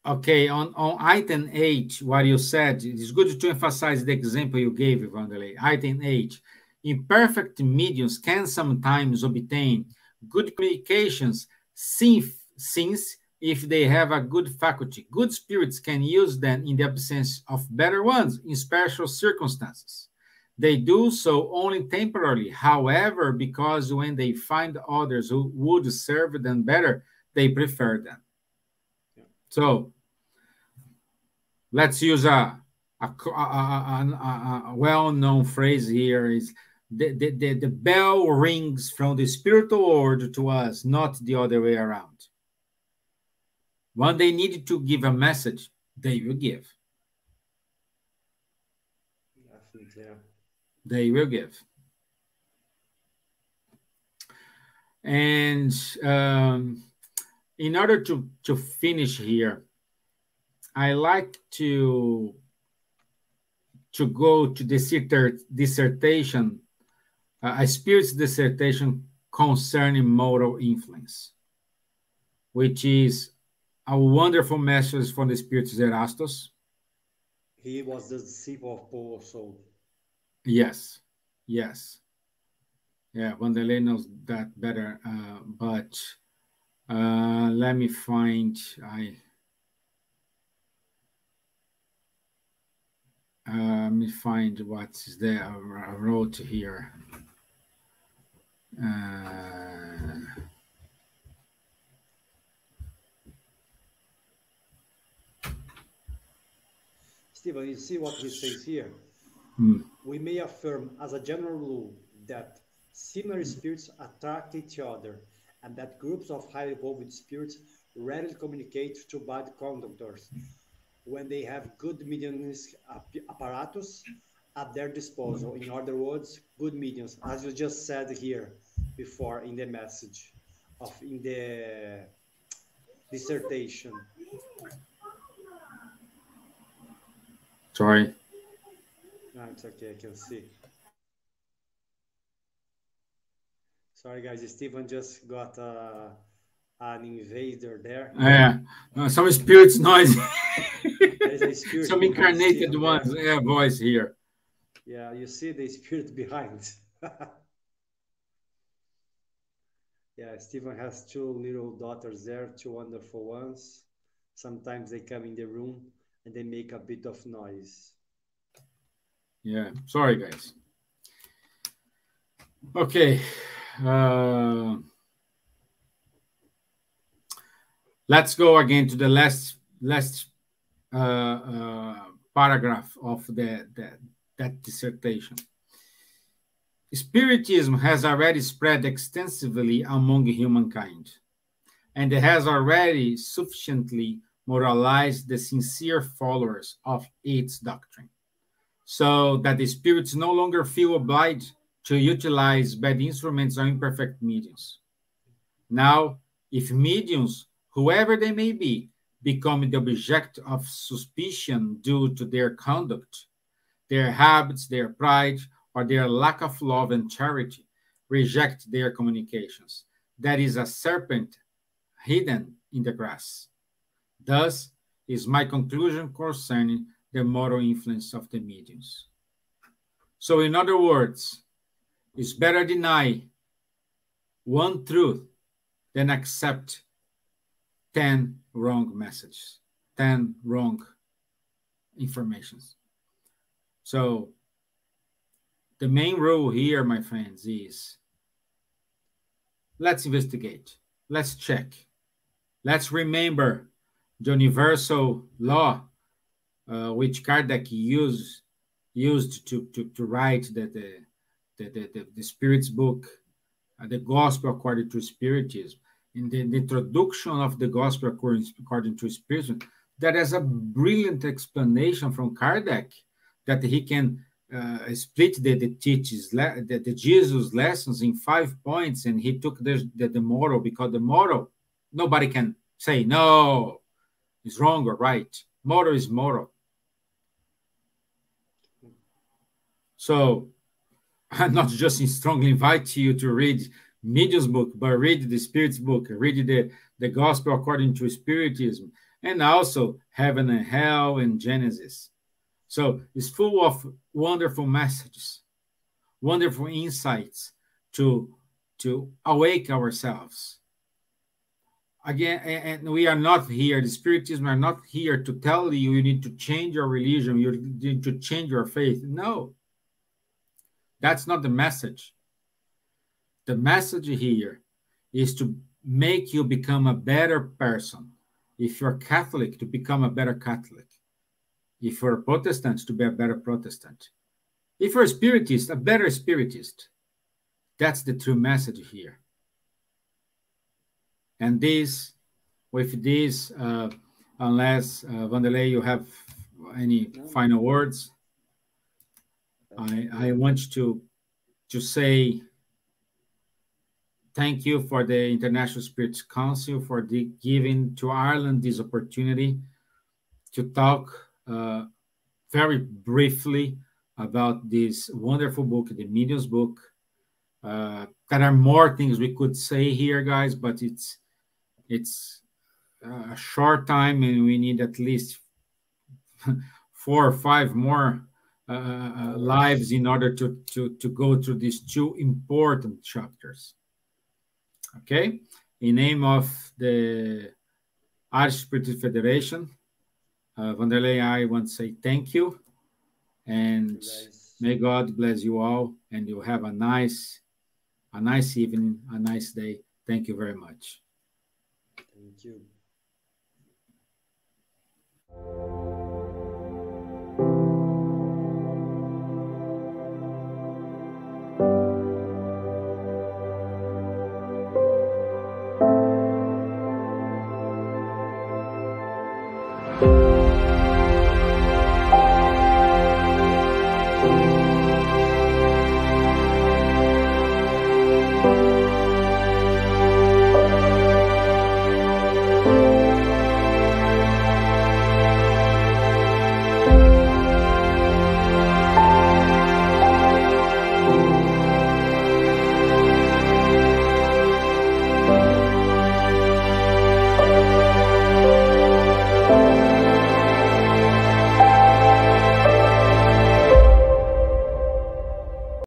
okay, on item 8, what you said, it is good to emphasize the example you gave, Wanderley. Item 8, imperfect mediums can sometimes obtain good communications since if they have a good faculty, good spirits can use them in the absence of better ones in special circumstances. They do so only temporarily. However, because when they find others who would serve them better, they prefer them. Yeah. So let's use a well-known phrase here is the bell rings from the spiritual world to us, not the other way around. When they need to give a message, they will give. Yeah. They will give. And in order to finish here, I like to go to the dissertation, a spirit's dissertation concerning moral influence, which is a wonderful message from the Spiritus Erastus. He was the disciple of Paul also. Yes, yes. Yeah, Wanderley knows that better, but let me find, let me find what's there. I wrote here. Steven, you see what he says here? We may affirm as a general rule that similar spirits attract each other and that groups of highly evolved spirits readily communicate to bad conductors when they have good mediumstic apparatus at their disposal. In other words, good mediums, as you just said here before in the message in the dissertation. Sorry. No, it's okay, I can see. Sorry, guys, Steven just got an invader there. Yeah, some spirits noise. There's a spirit. Some incarnated ones, yeah, voice here. Yeah, you see the spirit behind. Yeah, Steven has 2 little daughters there, 2 wonderful ones. Sometimes they come in the room and they make a bit of noise. Yeah, sorry, guys. Okay. Let's go again to the last paragraph of that dissertation. Spiritism has already spread extensively among humankind, and it has already sufficiently moralized the sincere followers of its doctrine, so that the spirits no longer feel obliged to utilize bad instruments or imperfect mediums. Now, if mediums, whoever they may be, become the object of suspicion due to their conduct, their habits, their pride, or their lack of love and charity, reject their communications. That is a serpent hidden in the grass. Thus is my conclusion concerning the moral influence of the mediums. So, in other words, it's better deny one truth than accept 10 wrong messages, 10 wrong informations. So, the main rule here, my friends, is let's investigate, let's check, let's remember the universal law which Kardec used to write the Spirit's book, the Gospel according to Spiritism. In the introduction of the Gospel according to Spiritism, there is a brilliant explanation from Kardec that he can split the Jesus lessons in 5 points, and he took the moral, because the moral, nobody can say, no, it's wrong or right. Moral is moral. So I'm not just strongly invite you to read Medium's book, but read the Spirit's book, read the Gospel according to Spiritism, and also Heaven and Hell and Genesis. So it's full of wonderful messages, wonderful insights to awake ourselves. Again, and we are not here, the Spiritism are not here to tell you you need to change your religion, you need to change your faith. No, that's not the message. The message here is to make you become a better person. If you're Catholic, to become a better Catholic. If you're a Protestant, to be a better Protestant. If you're a Spiritist, a better Spiritist. That's the true message here. And with this, unless, Wanderley, you have any final words, I want to say thank you for the International Spiritist Council for giving to Ireland this opportunity to talk very briefly about this wonderful book, the Medium's book. There are more things we could say here, guys, but it's a short time, and we need at least 4 or 5 more lives in order to go through these 2 important chapters. Okay, in name of the Irish Spiritist Federation, Wanderley, I want to say thank you, and may God bless you all, and you have a nice evening, a nice day. Thank you very much. Thank you.